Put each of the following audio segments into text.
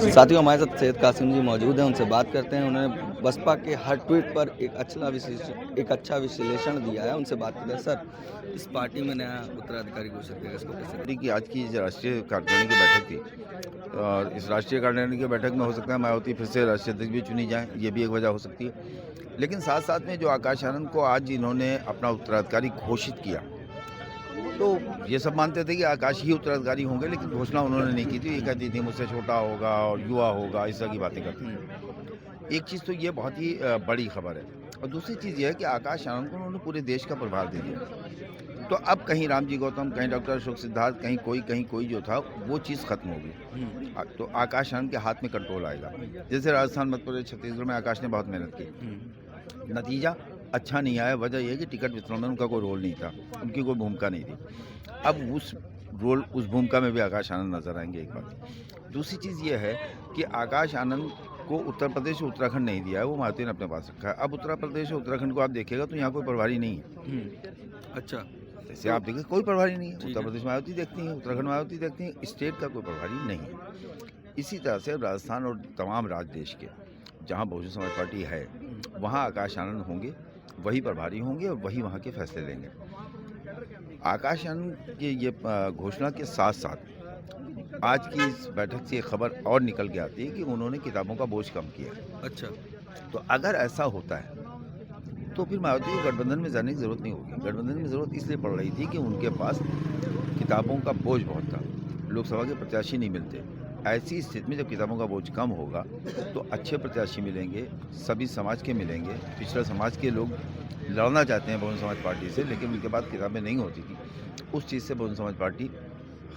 साथियों हमारे साथ सैयद कासिम जी मौजूद हैं, उनसे बात करते हैं। उन्होंने बसपा के हर ट्वीट पर एक अच्छा विश्लेषण दिया है, उनसे बात करते हैं। सर, इस पार्टी में नया उत्तराधिकारी घोषित किया, इसको कैसे पार्टी की आज की जो राष्ट्रीय कार्यकारिणी की बैठक थी और इस राष्ट्रीय कार्यकारिणी की बैठक में हो सकता है मायावती फिर से राष्ट्रीय अध्यक्ष भी चुनी जाए, ये भी एक वजह हो सकती है। लेकिन साथ साथ में जो आकाश आनंद को आज इन्होंने अपना उत्तराधिकारी घोषित किया, तो ये सब मानते थे कि आकाश ही उत्तराधिकारी होंगे, लेकिन घोषणा उन्होंने नहीं की थी। ये कहती थी मुझसे छोटा होगा और युवा होगा, इस तरह की बातें करती थी। एक चीज़ तो ये बहुत ही बड़ी खबर है, और दूसरी चीज़ ये है कि आकाश आनंद को उन्होंने पूरे देश का प्रभार दे दिया। तो अब कहीं रामजी गौतम, कहीं डॉक्टर अशोक सिद्धार्थ, कहीं कोई जो था वो चीज़ खत्म होगी। तो आकाश आनंद के हाथ में कंट्रोल आएगा। जैसे राजस्थान, मध्य प्रदेश, छत्तीसगढ़ में आकाश ने बहुत मेहनत की, नतीजा अच्छा नहीं आया। वजह यह है कि टिकट वितरण में उनका कोई रोल नहीं था, उनकी कोई भूमिका नहीं थी। अब उस भूमिका में भी आकाश आनंद नजर आएंगे, एक बात। दूसरी चीज़ ये है कि आकाश आनंद को उत्तर प्रदेश और उत्तराखंड नहीं दिया है, वो मायावती ने अपने पास रखा है। अब उत्तर प्रदेश और उत्तराखंड को आप देखिएगा तो यहाँ कोई प्रभारी नहीं है। अच्छा, जैसे आप देखिए कोई प्रभारी नहीं है। उत्तर प्रदेश मायावती देखती हैं, उत्तराखंड मायावती देखती हैं, स्टेट का कोई प्रभारी नहीं है। इसी तरह से राजस्थान और तमाम राज्य देश के जहाँ बहुजन समाज पार्टी है, वहाँ आकाश आनंद होंगे, वही प्रभारी होंगे और वही वहाँ के फैसले लेंगे। आकाश आनंद की ये घोषणा के साथ साथ आज की इस बैठक से एक खबर और निकल के आती है कि उन्होंने किताबों का बोझ कम किया। अच्छा, तो अगर ऐसा होता है तो फिर मायावती को गठबंधन में जाने की ज़रूरत नहीं होगी। गठबंधन में ज़रूरत इसलिए पड़ रही थी कि उनके पास किताबों का बोझ बहुत था, लोकसभा के प्रत्याशी नहीं मिलते। ऐसी स्थिति में जब किताबों का बोझ कम होगा तो अच्छे प्रत्याशी मिलेंगे, सभी समाज के मिलेंगे। पिछड़ा समाज के लोग लड़ना चाहते हैं बहुजन समाज पार्टी से, लेकिन उनके पास किताबें नहीं होती थी। उस चीज़ से बहुजन समाज पार्टी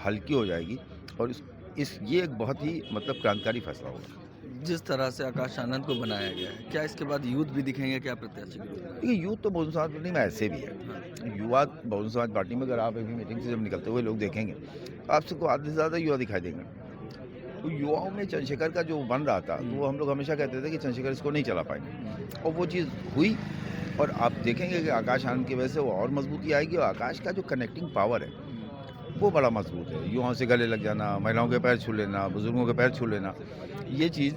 हल्की हो जाएगी और ये एक बहुत ही मतलब क्रांतिकारी फैसला होगा। जिस तरह से आकाश आनंद को बनाया गया है, क्या इसके बाद यूथ भी दिखेंगे क्या प्रत्याशी के रूप में? देखिए, यूथ तो बहुजन समाज पार्टी में ऐसे भी है। युवा बहुजन समाज पार्टी में अगर आप अभी मीटिंग से जब निकलते हुए लोग देखेंगे तो आपको आधे से ज़्यादा युवा दिखाई देंगे। तो युवाओं में चंद्रशेखर का जो बन रहा था, तो वो हम लोग हमेशा कहते थे कि चंद्रशेखर इसको नहीं चला पाएंगे, और वो चीज़ हुई। और आप देखेंगे कि आकाश आनंद की वजह से वो और मजबूती आएगी, और आकाश का जो कनेक्टिंग पावर है वो बड़ा मजबूत है। युवाओं से गले लग जाना, महिलाओं के पैर छू लेना, बुजुर्गों के पैर छू लेना, ये चीज़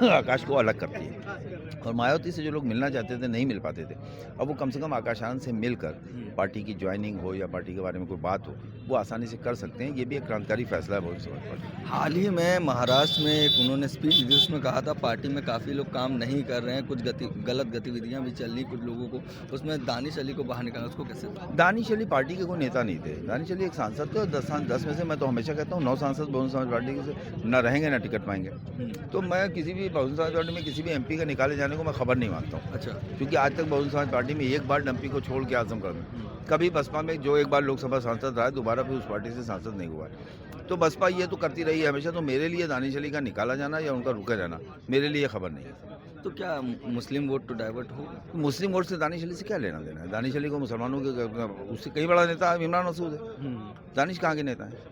आकाश को अलग करती है। और मायावती से जो लोग मिलना चाहते थे नहीं मिल पाते थे, अब वो कम से कम आकाश आनंद से मिलकर पार्टी की ज्वाइनिंग हो या पार्टी के बारे में कोई बात हो, वो आसानी से कर सकते हैं। ये भी एक क्रांतिकारी फैसला है बहुजन समाज पार्टी। हाल ही में महाराष्ट्र में एक उन्होंने स्पीच दी, उसमें कहा था पार्टी में काफ़ी लोग काम नहीं कर रहे हैं, कुछ गलत गतिविधियां भी चल रही कुछ लोगों को, उसमें दानिश अली को बाहर निकाला, उसको कैसे? दानिश अली पार्टी के कोई नेता नहीं थे। दानिश अली एक सांसद थे, और 10 में से मैं तो हमेशा कहता हूँ 9 सांसद बहुजन समाज पार्टी के से न रहेंगे न टिकट पाएंगे। तो मैं किसी भी बहुजन समाज पार्टी में किसी भी MP का निकाले जाने को मैं खबर नहीं मानता हूँ। अच्छा, क्योंकि आज तक बहुजन समाज पार्टी में एक बार MP को छोड़ के आजम कर कभी बसपा में जो एक बार लोकसभा सांसद रहा है, दोबारा फिर उस पार्टी से सांसद नहीं हुआ है। तो बसपा ये तो करती रही है हमेशा। तो मेरे लिए दानिश अली का निकाला जाना या उनका रुका जाना मेरे लिए खबर नहीं है। तो क्या मुस्लिम वोट तो डाइवर्ट हो? मुस्लिम वोट से दानिश अली से क्या लेना देना है? दानिश अली को मुसलमानों के उससे कई बड़ा नेता इमरान मसूद है। दानिश कहाँ के नेता है?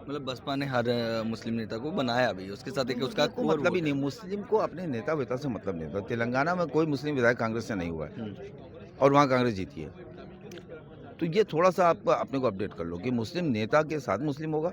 मतलब बसपा ने हर मुस्लिम नेता को बनाया भी, उसके साथ एक उसका को मतलब ही नहीं। मुस्लिम को अपने नेता वेता से मतलब नहीं था। तेलंगाना में कोई मुस्लिम विधायक कांग्रेस से नहीं हुआ है और वहाँ कांग्रेस जीती है। तो ये थोड़ा सा आप अपने को अपडेट कर लो कि मुस्लिम नेता के साथ मुस्लिम होगा।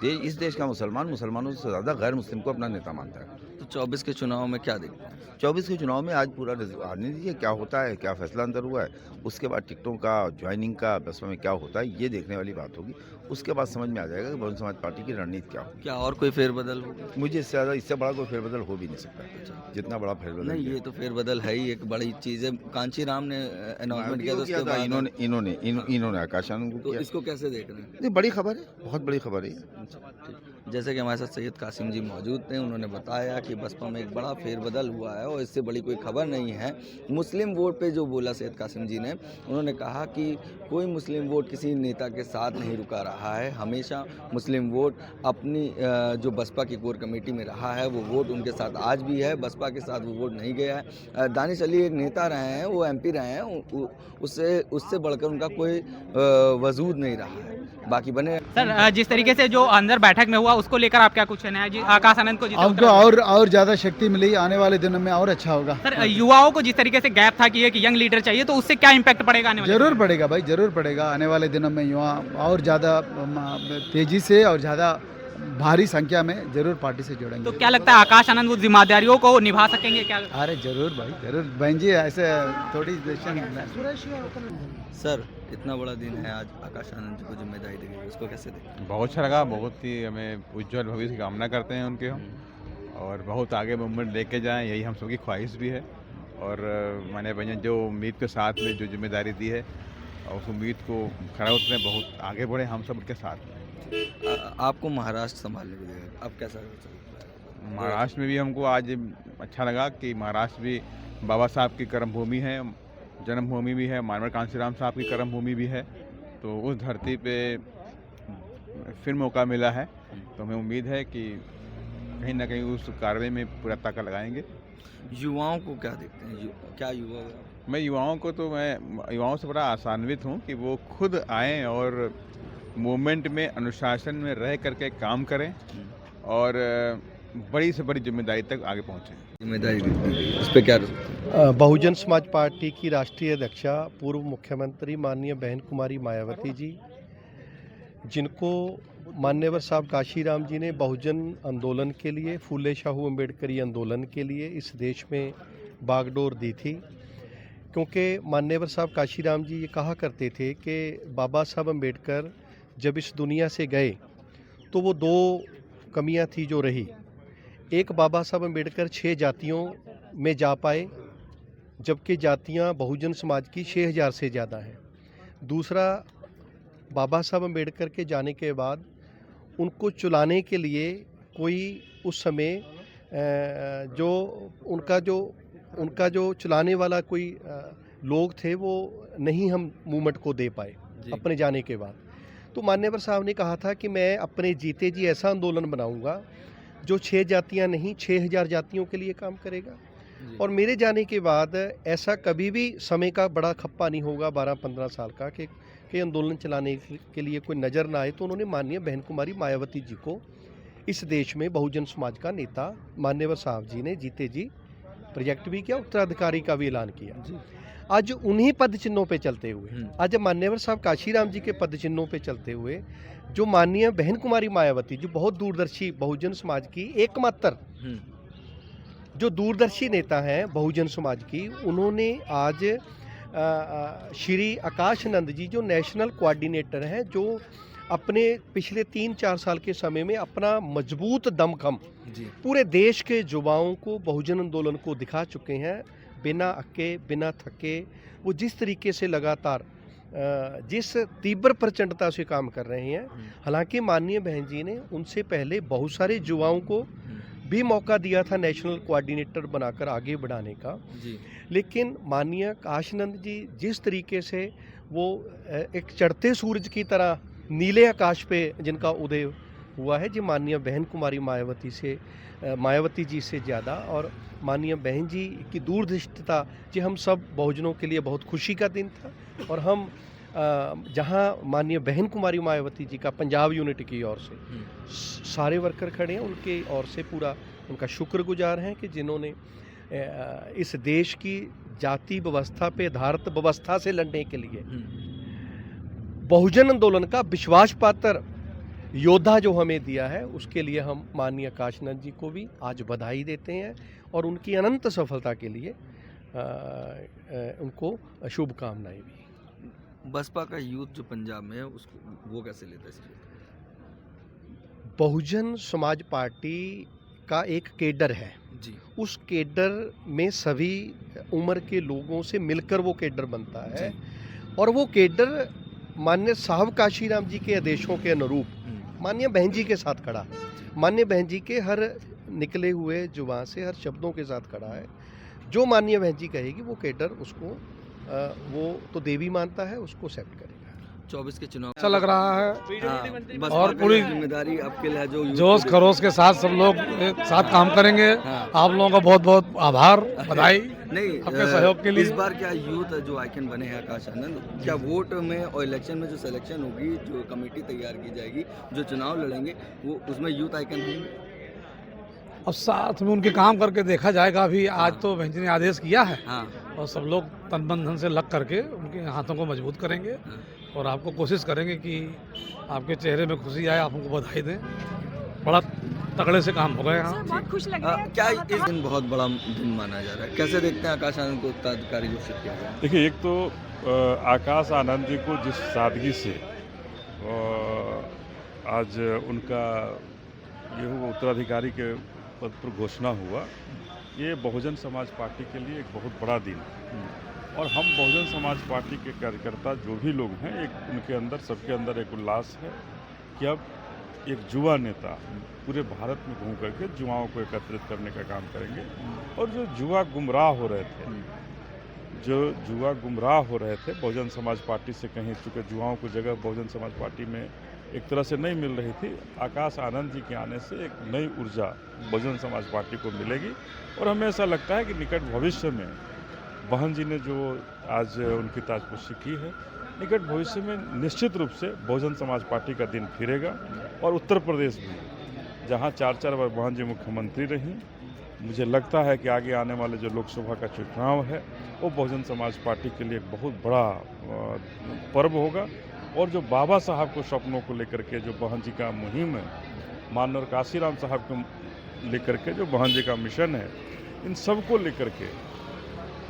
इस देश का मुसलमान मुसलमानों से ज़्यादा गैर मुस्लिम को अपना नेता मानता है। तो 24 के चुनाव में क्या देखते हैं? 24 के चुनाव में आज पूरा आने दीजिए क्या होता है, क्या फैसला अंदर हुआ है। उसके बाद टिकटों का, ज्वाइनिंग का, बसपा में क्या होता है, ये देखने वाली बात होगी। उसके बाद समझ में आ जाएगा कि बहुजन समाज पार्टी की रणनीति क्या होगी। क्या और कोई फेरबदल होगा? मुझे इससे बड़ा कोई फेरबदल हो भी नहीं सकता। जितना बड़ा फेरबदल नहीं, ये तो फेरबदल है ही, एक बड़ी चीज़ है। कांची राम ने अनाउंसमेंट किया था, उसके बाद इन्होंने आकाश आनंद को तो किया। इसको कैसे देख रहे हैं? ये बड़ी खबर है, बहुत बड़ी खबर है। जैसे कि हमारे साथ सैयद कासिम जी मौजूद थे, उन्होंने बताया कि बसपा में एक बड़ा फेरबदल हुआ है और इससे बड़ी कोई खबर नहीं है। मुस्लिम वोट पे जो बोला सैयद कासिम जी ने, उन्होंने कहा कि कोई मुस्लिम वोट किसी नेता के साथ नहीं रुका रहा है। हमेशा मुस्लिम वोट अपनी जो बसपा की कोर कमेटी में रहा है, वो वोट उनके साथ आज भी है, बसपा के साथ वो वोट नहीं गया है। दानिश अली एक नेता रहे हैं, वो MP रहे हैं, उससे बढ़कर उनका कोई वजूद नहीं रहा है। बाकी बने सर, जिस तरीके से जो अंदर बैठक में हुआ उसको लेकर आप क्या कुछ कहना है? आकाश आनंद को आपको और ज़्यादा शक्ति मिली, आने वाले दिनों में और अच्छा होगा। सर, युवाओं को जिस तरीके से गैप था कि एक यंग लीडर चाहिए, तो उससे क्या इम्पैक्ट पड़ेगा आने वाले? जरूर पड़ेगा भाई, जरूर पड़ेगा। आने वाले दिनों में युवा और ज़्यादा तेज़ी से और ज़्यादा भारी संख्या में जरूर पार्टी से जुड़ेंगे। तो क्या लगता है आकाश आनंद वो जिम्मेदारियों को निभा सकेंगे क्या? अरे जरूर भाई जरूर, बहन जी ऐसे थोड़ी सर इतना बड़ा दिन है आज, आकाश आनंद जी को जिम्मेदारी दी गई, उसको कैसे देखें? बहुत अच्छा लगा, बहुत ही हमें उज्जवल भविष्य की कामना करते हैं उनके हम, और बहुत आगे मूवमेंट लेके जाएं, यही हम सबकी ख्वाहिश भी है। और मैंने भैया जो उम्मीद के साथ में जो जिम्मेदारी दी है और उस उम्मीद को खरा उतरे, बहुत आगे बढ़े हम सब उनके साथ में। आपको महाराष्ट्र संभालने को देगा, अब कैसा होगा? महाराष्ट्र में भी हमको आज अच्छा लगा कि महाराष्ट्र भी बाबा साहब की कर्मभूमि है, जन्मभूमि भी है, मानवर कांशीराम साहब की कर्मभूमि भी है, तो उस धरती पे फिर मौका मिला है, तो हमें उम्मीद है कि कहीं ना कहीं उस कार्य में पूरा ताकत लगाएंगे। युवाओं को क्या देखते हैं? क्या युवा? मैं युवाओं से बड़ा आशान्वित हूँ कि वो खुद आएँ और मूवमेंट में अनुशासन में रह करके काम करें और बड़ी से बड़ी जिम्मेदारी तक आगे पहुँचें। जिम्मेदारी दी गई, इस पे क्या? बहुजन समाज पार्टी की राष्ट्रीय अध्यक्षा पूर्व मुख्यमंत्री माननीय बहन कुमारी मायावती जी, जिनको मान्यवर साहब काशीराम जी ने बहुजन आंदोलन के लिए, फूले शाहू अम्बेडकरी आंदोलन के लिए इस देश में बागडोर दी थी, क्योंकि मान्यवर साहब काशीराम जी ये कहा करते थे कि बाबा साहब अम्बेडकर जब इस दुनिया से गए तो वो दो कमियां थी जो रही। एक, बाबा साहब अम्बेडकर 6 जातियों में जा पाए, जबकि जातियां बहुजन समाज की 6000 से ज़्यादा हैं। दूसरा, बाबा साहब अम्बेडकर के जाने के बाद उनको चुलाने के लिए कोई उस समय उनका जो चलाने वाला कोई लोग थे वो नहीं हम मूवमेंट को दे पाए अपने जाने के बाद। तो मान्यवर साहब ने कहा था कि मैं अपने जीते जी ऐसा आंदोलन बनाऊंगा जो 6 जातियां नहीं 6000 जातियों के लिए काम करेगा, और मेरे जाने के बाद ऐसा कभी भी समय का बड़ा खप्पा नहीं होगा 12-15 साल का कि आंदोलन चलाने के लिए कोई नज़र ना आए। तो उन्होंने माननीय बहन कुमारी मायावती जी को इस देश में बहुजन समाज का नेता मान्यवर साहब जी ने जीते जी प्रोजेक्ट भी किया, उत्तराधिकारी का भी ऐलान किया। आज उन्हीं पद चिन्हों पे चलते हुए, आज मान्यवर साहब काशीराम जी के पद चिन्हों पे चलते हुए, जो माननीय बहन कुमारी मायावती जो बहुत दूरदर्शी बहुजन समाज की एकमात्र जो दूरदर्शी नेता हैं बहुजन समाज की, उन्होंने आज श्री आकाश आनंद जी जो नेशनल कोऑर्डिनेटर हैं, जो अपने पिछले 3-4 साल के समय में अपना मजबूत दमखम पूरे देश के युवाओं को बहुजन आंदोलन को दिखा चुके हैं, बिना अक्के बिना थके। वो जिस तरीके से लगातार जिस तीव्र प्रचंडता से काम कर रहे हैं, हालांकि माननीय बहन जी ने उनसे पहले बहुत सारे युवाओं को भी मौका दिया था नेशनल कोऑर्डिनेटर बनाकर आगे बढ़ाने का, लेकिन माननीय आकाशानंद जी जिस तरीके से वो एक चढ़ते सूरज की तरह नीले आकाश पे जिनका उदय हुआ है, जी माननीय बहन कुमारी मायावती जी से ज़्यादा, और माननीय बहन जी की दूरदृष्टिता, जी हम सब बहुजनों के लिए बहुत खुशी का दिन था। और हम जहां माननीय बहन कुमारी मायावती जी का पंजाब यूनिट की ओर से सारे वर्कर खड़े हैं, उनके ओर से पूरा उनका शुक्रगुजार हैं कि जिन्होंने इस देश की जाति व्यवस्था पे आधारित व्यवस्था से लड़ने के लिए बहुजन आंदोलन का विश्वास पात्र योद्धा जो हमें दिया है, उसके लिए हम माननीय आकाशानंद जी को भी आज बधाई देते हैं और उनकी अनंत सफलता के लिए उनको शुभकामनाएं भी। बसपा का यूथ जो पंजाब में है उसको वो कैसे लेता है इसकी? बहुजन समाज पार्टी का एक केडर है जी, उस केडर में सभी उम्र के लोगों से मिलकर वो केडर बनता है, और वो केडर माननीय साहब काशीराम जी के आदेशों के अनुरूप माननीय बहन जी के साथ खड़ा है, माननीय बहन जी के हर निकले हुए जुबान से हर शब्दों के साथ खड़ा है। जो माननीय बहन जी कहेगी वो केडर उसको वो तो देवी मानता है, उसको एक्सेप्ट करेगा। 24 के चुनाव अच्छा लग रहा है हाँ, और पूरी जिम्मेदारी आपके लिए जो जोश खरोश के साथ सब लोग एक साथ काम करेंगे। आप लोगों का बहुत बहुत आभार, बधाई नहीं आपके सहयोग के लिए। इस बार क्या यूथ जो आइकन बने हैं आकाश आनंद, क्या वोट में और इलेक्शन में जो सिलेक्शन होगी, जो कमेटी तैयार की जाएगी, जो चुनाव लड़ेंगे, वो उसमें यूथ आइकन होंगे? अब साथ में उनके काम करके देखा जाएगा। अभी आज तो बहन जी ने आदेश किया है और सब लोग तन मन धन से लग करके उनके हाथों को मजबूत करेंगे और आपको कोशिश करेंगे कि आपके चेहरे में खुशी आए, आप उनको बधाई दें। बड़ा तगड़े से काम हो रहे हैं यहाँ। बहुत खुश लग रहे हैं। क्या इस दिन बहुत बड़ा दिन माना जा रहा है, कैसे देखते हैं आकाश आनंद को उत्तराधिकारी घोषित किया गया? देखिए, एक तो आकाश आनंद जी को जिस सादगी से आज उनका ये हुआ उत्तराधिकारी के पद पर घोषणा हुआ, ये बहुजन समाज पार्टी के लिए एक बहुत बड़ा दिन है। और हम बहुजन समाज पार्टी के कार्यकर्ता जो भी लोग हैं, एक उनके अंदर सबके अंदर एक उल्लास है कि अब एक युवा नेता पूरे भारत में घूम करके युवाओं को एकत्रित करने का काम करेंगे। और जो युवा गुमराह हो रहे थे बहुजन समाज पार्टी से, कहीं चूँकि युवाओं को जगह बहुजन समाज पार्टी में एक तरह से नहीं मिल रही थी, आकाश आनंद जी के आने से एक नई ऊर्जा बहुजन समाज पार्टी को मिलेगी। और हमें ऐसा लगता है कि निकट भविष्य में बहन जी ने जो आज उनकी ताजपोशी की है, निकट भविष्य में निश्चित रूप से बहुजन समाज पार्टी का दिन फिरेगा। और उत्तर प्रदेश में जहां 4 बार बहन जी मुख्यमंत्री रहीं, मुझे लगता है कि आगे आने वाले जो लोकसभा का चुनाव है वो बहुजन समाज पार्टी के लिए एक बहुत बड़ा पर्व होगा। और जो बाबा साहब को सपनों को लेकर के जो बहन जी का मुहिम है, माननीय काशीराम साहब को लेकर के जो बहन जी का मिशन है, इन सब को लेकर के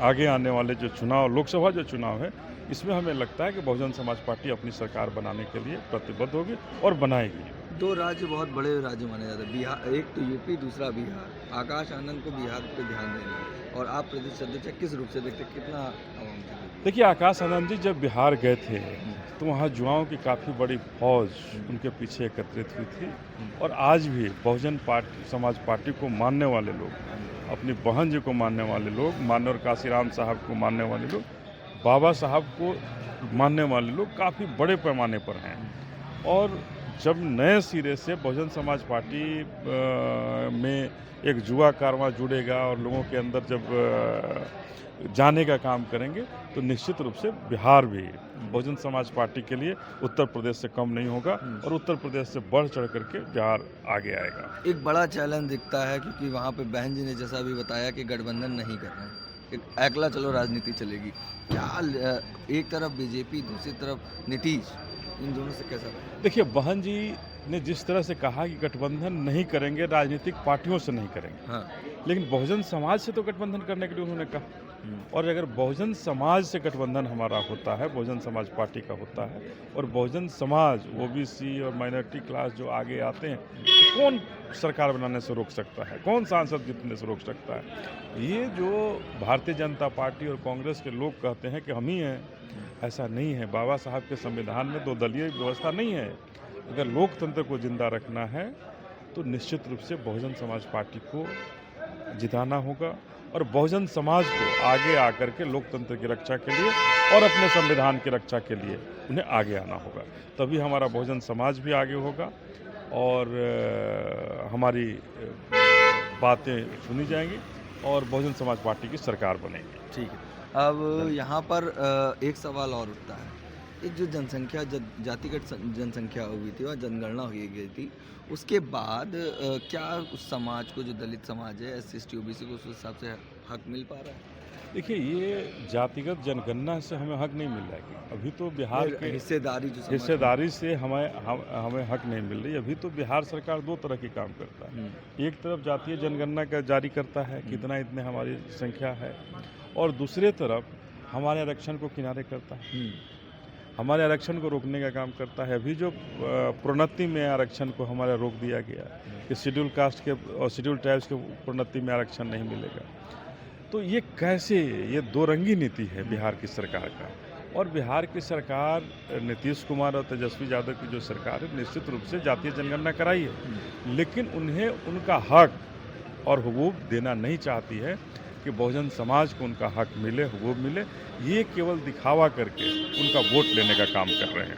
आगे आने वाले जो चुनाव, लोकसभा जो चुनाव है, इसमें हमें लगता है कि बहुजन समाज पार्टी अपनी सरकार बनाने के लिए प्रतिबद्ध होगी और बनाएगी। 2 राज्य बहुत बड़े राज्य माने जाते हैं, बिहार, एक तो यूपी, दूसरा बिहार। आकाश आनंद को बिहार पे ध्यान देना है, और आप प्रदेश अध्यक्ष किस रूप से देखते, कितना आवाम से? देखिए, आकाश आनंद जी जब बिहार गए थे तो वहाँ युवाओं की काफ़ी बड़ी फौज उनके पीछे एकत्रित हुई थी। और आज भी बहुजन समाज पार्टी को मानने वाले लोग, अपनी बहन जी को मानने वाले लोग, माननीय काशीराम साहब को मानने वाले लोग, बाबा साहब को मानने वाले लोग काफ़ी बड़े पैमाने पर हैं। और जब नए सिरे से बहुजन समाज पार्टी में एक युवा कारवां जुड़ेगा और लोगों के अंदर जब जाने का काम करेंगे, तो निश्चित रूप से बिहार भी बहुजन समाज पार्टी के लिए उत्तर प्रदेश से कम नहीं होगा और उत्तर प्रदेश से बढ़ चढ़ करके बिहार आगे आएगा। एक बड़ा चैलेंज दिखता है, क्योंकि वहाँ पे बहन जी ने जैसा भी बताया कि गठबंधन नहीं कर रहे हैं, एक अकेला चलो राजनीति चलेगी। क्या एक तरफ बीजेपी, दूसरी तरफ नीतीश, इन दोनों से कैसा रहेगा? देखिए, बहन जी ने जिस तरह से कहा कि गठबंधन नहीं करेंगे, राजनीतिक पार्टियों से नहीं करेंगे, हाँ। लेकिन बहुजन समाज से तो गठबंधन करने के लिए उन्होंने कहा। और अगर बहुजन समाज से गठबंधन हमारा होता है, बहुजन समाज पार्टी का होता है, और बहुजन समाज, ओबीसी और माइनॉरिटी क्लास जो आगे आते हैं, तो कौन सरकार बनाने से रोक सकता है, कौन सांसद जीतने से रोक सकता है? ये जो भारतीय जनता पार्टी और कांग्रेस के लोग कहते हैं कि हम ही हैं, ऐसा नहीं है। बाबा साहब के संविधान में 2 दलीय व्यवस्था नहीं है। अगर लोकतंत्र को जिंदा रखना है तो निश्चित रूप से बहुजन समाज पार्टी को जिताना होगा और बहुजन समाज को आगे आकर के लोकतंत्र की रक्षा के लिए और अपने संविधान की रक्षा के लिए उन्हें आगे आना होगा। तभी हमारा बहुजन समाज भी आगे होगा और हमारी बातें सुनी जाएंगी और बहुजन समाज पार्टी की सरकार बनेगी। ठीक है। अब यहाँ पर एक सवाल और उठता है, एक जो जनसंख्या, जातिगत जनसंख्या हुई थी और जनगणना हुई गई थी, उसके बाद क्या उस समाज को, जो दलित समाज है, SC OBC को, उस हिसाब से हक मिल पा रहा है? देखिए, ये जातिगत जनगणना से हमें हक नहीं मिल रहा है। अभी तो बिहार के हिस्सेदारी से हमें हक नहीं मिल रही। अभी तो बिहार सरकार 2 तरह के काम करता है। एक तरफ जातीय जनगणना का जारी करता है, कितना इतने हमारी संख्या है, और दूसरे तरफ हमारे आरक्षण को किनारे करता है, हमारे आरक्षण को रोकने का काम करता है। अभी जो प्रोन्नति में आरक्षण को हमारा रोक दिया गया कि शेड्यूल कास्ट के और शेड्यूल ट्राइब्स के प्रोन्नति में आरक्षण नहीं मिलेगा, तो ये कैसे, ये 2 रंगी नीति है बिहार की सरकार का। और बिहार की सरकार, नीतीश कुमार और तेजस्वी यादव की जो सरकार है, निश्चित रूप से जातीय जनगणना कराई है, लेकिन उन्हें उनका हक और हुकूक देना नहीं चाहती है कि बहुजन समाज को उनका हक मिले, हुकूक मिले। ये केवल दिखावा करके उनका वोट लेने का काम कर रहे हैं।